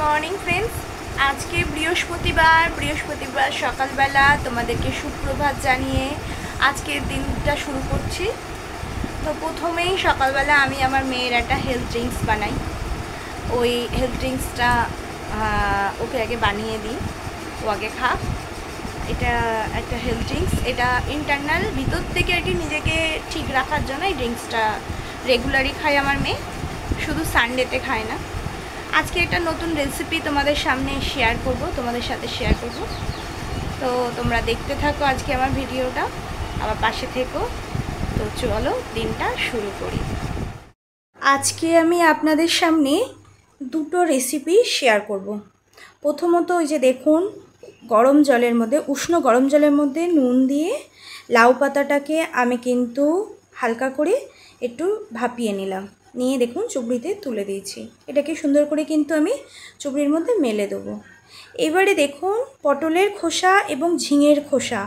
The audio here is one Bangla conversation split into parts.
Morning friends. আজকে বৃহস্পতিবার সকালবেলা তোমাদেরকে সুপ্রভাত জানিয়ে আজকের দিনটা শুরু করছি। তো প্রথমেই সকালবেলা আমি আমার মেয়ের একটা হেলথ ড্রিঙ্কস বানাই। ওই হেলথ ড্রিঙ্কসটা ওকে আগে বানিয়ে দিই, ও আগে খাক। এটা একটা হেলথ ড্রিঙ্কস, এটা ইন্টারনাল ভিতর থেকে আর কি নিজেকে ঠিক রাখার জন্য এই ড্রিঙ্কসটা রেগুলারই খায় আমার মেয়ে, শুধু সানডেতে খায় না। আজকে একটা নতুন রেসিপি তোমাদের সামনে তোমাদের সাথে শেয়ার করব। তো তোমরা দেখতে থাকো আজকে আমার ভিডিওটা, আবার পাশে থেকো। তো চলো দিনটা শুরু করি। আজকে আমি আপনাদের সামনে দুটো রেসিপি শেয়ার করব। প্রথমত ওই যে দেখুন, উষ্ণ গরম জলের মধ্যে নুন দিয়ে লাউ পাতাটাকে আমি কিন্তু হালকা করে একটু ভাপিয়ে নিয়ে দেখুন চুবড়িতে তুলে দিয়েছি। এটাকে সুন্দর করে কিন্তু আমি চুবড়ির মধ্যে মেলে দেবো। এবারে দেখুন, পটলের খোসা এবং ঝিঙের খোসা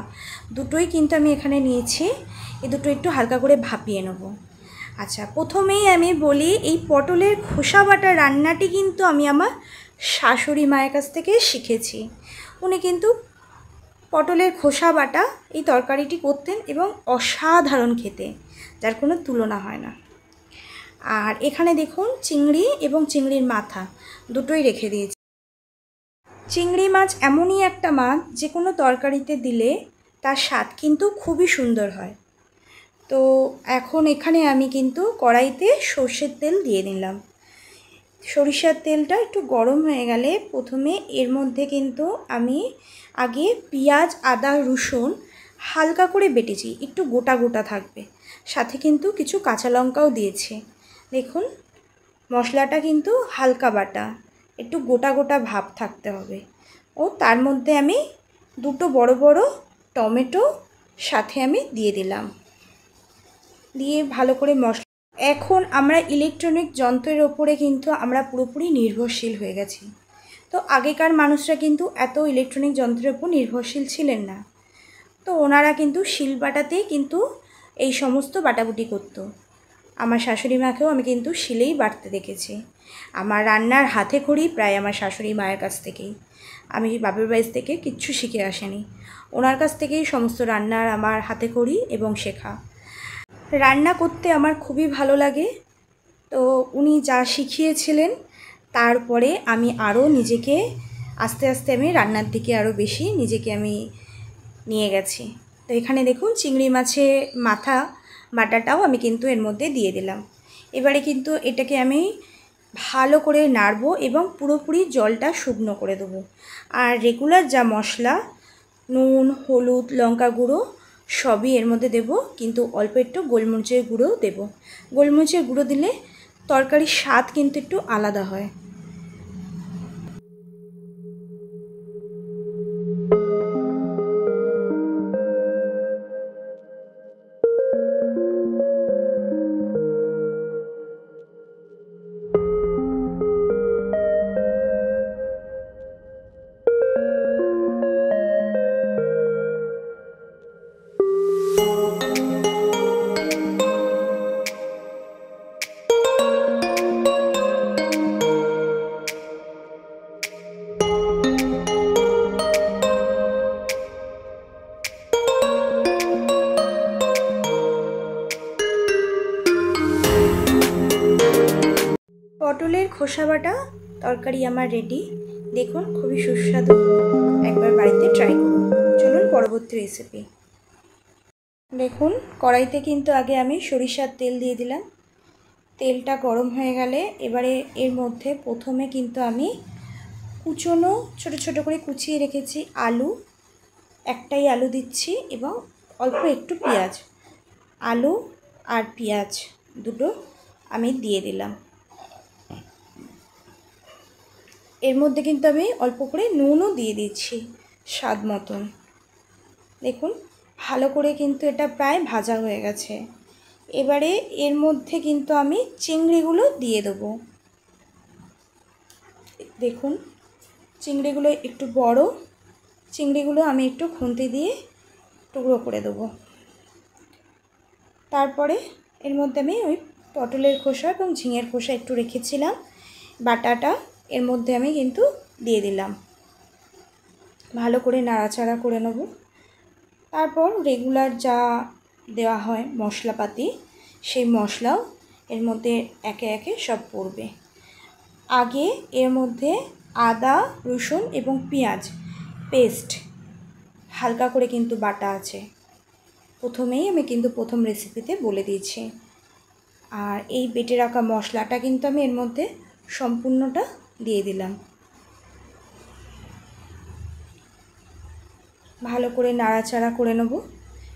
দুটোই কিন্তু আমি এখানে নিয়েছি। এই দুটো একটু হালকা করে ভাপিয়ে নেব। আচ্ছা, প্রথমেই আমি বলি, এই পটলের খোসা বাটা রান্নাটি কিন্তু আমি আমার শাশুড়ি মায়ের কাছ থেকে শিখেছি। উনি কিন্তু পটলের খোসা বাটা এই তরকারিটি করতেন এবং অসাধারণ খেতে, যার কোনো তুলনা হয় না। আর এখানে দেখুন, চিংড়ি এবং চিংড়ির মাথা দুটোই রেখে দিয়েছি। চিংড়ি মাছ এমনই একটা মাছ যে কোনো তরকারিতে দিলে তার স্বাদ কিন্তু খুবই সুন্দর হয়। তো এখন এখানে আমি কিন্তু কড়াইতে সর্ষের তেল দিয়ে দিলাম। সরিষার তেলটা একটু গরম হয়ে গেলে প্রথমে এর মধ্যে কিন্তু আমি আগে পেঁয়াজ, আদা, রসুন হালকা করে বেটেছি, একটু গোটা গোটা থাকবে। সাথে কিন্তু কিছু কাঁচা লঙ্কাও দিয়েছি। দেখুন, মশলাটা কিন্তু হালকা বাটা, একটু গোটা গোটা ভাব থাকতে হবে। ও তার মধ্যে আমি দুটো বড় বড় টমেটো সাথে আমি দিয়ে দিলাম, দিয়ে ভালো করে মশলা। এখন আমরা ইলেকট্রনিক যন্ত্রের ওপরে কিন্তু আমরা পুরোপুরি নির্ভরশীল হয়ে গেছি। তো আগেকার মানুষরা কিন্তু এত ইলেকট্রনিক যন্ত্রের ওপর নির্ভরশীল ছিলেন না। তো ওনারা কিন্তু শিলবাটাতেই কিন্তু এই সমস্ত বাটাবুটি করতো। আমার শাশুড়ি মাকেও আমি কিন্তু শিলেই বাটতে দেখেছি। আমার রান্নার হাতে খড়ি প্রায় আমার শাশুড়ি মায়ের কাছ থেকেই। আমি বাপের বাড়ি থেকে কিচ্ছু শিখে আসিনি, ওনার কাছ থেকেই সমস্ত রান্নার আমার হাতে খড়ি এবং শেখা। রান্না করতে আমার খুবই ভালো লাগে। তো উনি যা শিখিয়েছিলেন তারপরে আমি আরও নিজেকে আস্তে আস্তে আমি রান্নার দিকে আরও বেশি নিজেকে আমি নিয়ে গেছি। তো এখানে দেখুন, চিংড়ি মাছের মাথা বাটাটাও আমি কিন্তু এর মধ্যে দিয়ে দিলাম। এবারে কিন্তু এটাকে আমি ভালো করে নাড়বো এবং পুরোপুরি জলটা শুকনো করে দেবো। আর রেগুলার যা মশলা, নুন, হলুদ, লঙ্কা গুঁড়ো সবই এর মধ্যে দেব, কিন্তু অল্প একটু গোলমরিচের গুঁড়োও দেব। গোলমরিচের গুঁড়ো দিলে তরকারির স্বাদ কিন্তু একটু আলাদা হয়। পটলের খোসা বাটা তরকারি আমার রেডি। দেখুন, খুবই সুস্বাদু, একবার বাড়িতে ট্রাই করুন। চলুন পরবর্তী রেসিপি। দেখুন, কড়াইতে কিন্তু আগে আমি সরিষার তেল দিয়ে দিলাম। তেলটা গরম হয়ে গেলে এবারে এর মধ্যে প্রথমে কিন্তু আমি কুচনো ছোটো ছোটো করে কুচিয়ে রেখেছি আলু, একটাই আলু দিচ্ছি, এবং অল্প একটু পেঁয়াজ। আলু আর পেঁয়াজ দুটো আমি দিয়ে দিলাম। এর মধ্যে কিন্তু আমি অল্প করে নুনও দিয়ে দিচ্ছি স্বাদ মতন। দেখুন, ভালো করে কিন্তু এটা প্রায় ভাজা হয়ে গেছে। এবারে এর মধ্যে কিন্তু আমি চিংড়িগুলো দিয়ে দেবো। দেখুন, চিংড়িগুলো একটু বড়, চিংড়িগুলো আমি একটু খুন্তি দিয়ে টুকরো করে দেবো। তারপরে এর মধ্যে আমি ওই পটলের খোসা এবং ঝিঙের খোসা একটু রেখেছিলাম, বাটাটা এর মধ্যে আমি কিন্তু দিয়ে দিলাম। ভালো করে নাড়াচাড়া করে নেব। তারপর রেগুলার যা দেওয়া হয় মশলাপাতি, সেই মশলাও এর মধ্যে একে একে সব পড়বে। আগে এর মধ্যে আদা, রসুন এবং পেঁয়াজ পেস্ট হালকা করে কিন্তু বাটা আছে। প্রথমেই আমি কিন্তু প্রথম রেসিপিতে বলে দিয়েছি। আর এই বেটে রাখা মশলাটা কিন্তু আমি এর মধ্যে সম্পূর্ণটা দিয়ে দিলাম। ভালো করে নাড়াচাড়া করে নেব।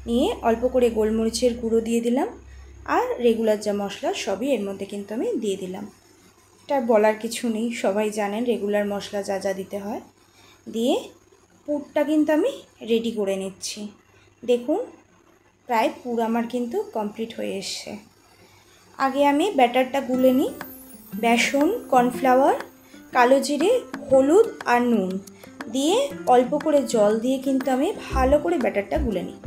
নিয়ে অল্প করে গোলমরিচের গুঁড়ো দিয়ে দিলাম। আর রেগুলার যা মশলা সবই এর মধ্যে কিন্তু আমি দিয়ে দিলাম। এটা বলার কিছু নেই, সবাই জানেন রেগুলার মশলা যা যা দিতে হয়। দিয়ে পুরটা কিন্তু আমি রেডি করে নিচ্ছি। দেখুন প্রায় পুর আমার কিন্তু কমপ্লিট হয়ে এসছে। আগে আমি ব্যাটারটা গুলে নিই। বেসন, কর্নফ্লাওয়ার, কালো জিরে, হলুদ আর নুন দিয়ে অল্প করে জল দিয়ে কিন্তু আমি ভালো করে ব্যাটারটা গুলে নিই।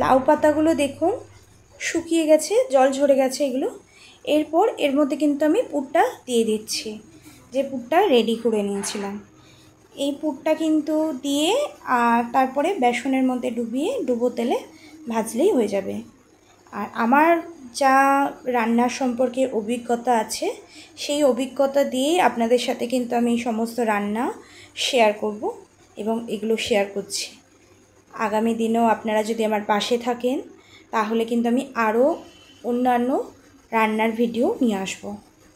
লাউ পাতাগুলো দেখুন শুকিয়ে গেছে, জল ঝরে গেছে এগুলো। এরপর এর মধ্যে কিন্তু আমি পুরটা দিয়ে দিচ্ছি, যে পুরটা রেডি করে নিয়েছিলাম। এই পুরটা কিন্তু দিয়ে আর তারপরে বেসনের মধ্যে ডুবিয়ে ডুবো তেলে ভাজলেই হয়ে যাবে। আর আমার যা রান্নার সম্পর্কে অভিজ্ঞতা আছে, সেই অভিজ্ঞতা দিয়ে আপনাদের সাথে কিন্তু আমি সমস্ত রান্না শেয়ার করব এবং এগুলো শেয়ার করছি। আগামী দিনেও আপনারা যদি আমার পাশে থাকেন তাহলে কিন্তু আমি আরও অন্যান্য রান্নার ভিডিও নিয়ে আসব।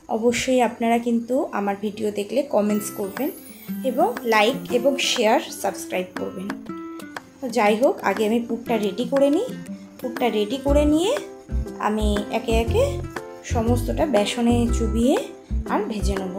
অবশ্যই আপনারা কিন্তু আমার ভিডিও দেখলে কমেন্টস করবেন এবং লাইক এবং শেয়ার সাবস্ক্রাইব করবেন। যাই হোক, আগে আমি পুরটা রেডি করে নিই। পুরটা রেডি করে নিয়ে আমি একে একে সমস্তটা বেসনে চুবিয়ে আর ভেজে নেব।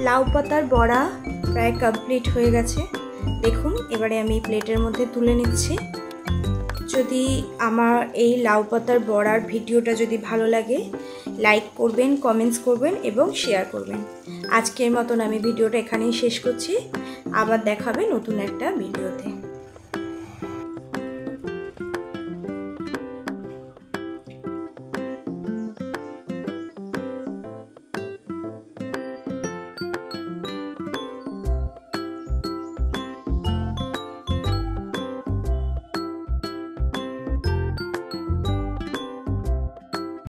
লাউ পাতার বড়া প্রায় কমপ্লিট হয়ে গেছে। দেখুন এবারে আমি প্লেটের মধ্যে তুলে নিচ্ছি। যদি আমার এই লাউ পাতার বড়ার ভিডিওটা যদি ভালো লাগে, লাইক করবেন, কমেন্টস করবেন এবং শেয়ার করবেন। আজকের মতন আমি ভিডিওটা এখানেই শেষ করছি। আবার দেখাবে নতুন একটা ভিডিওতে।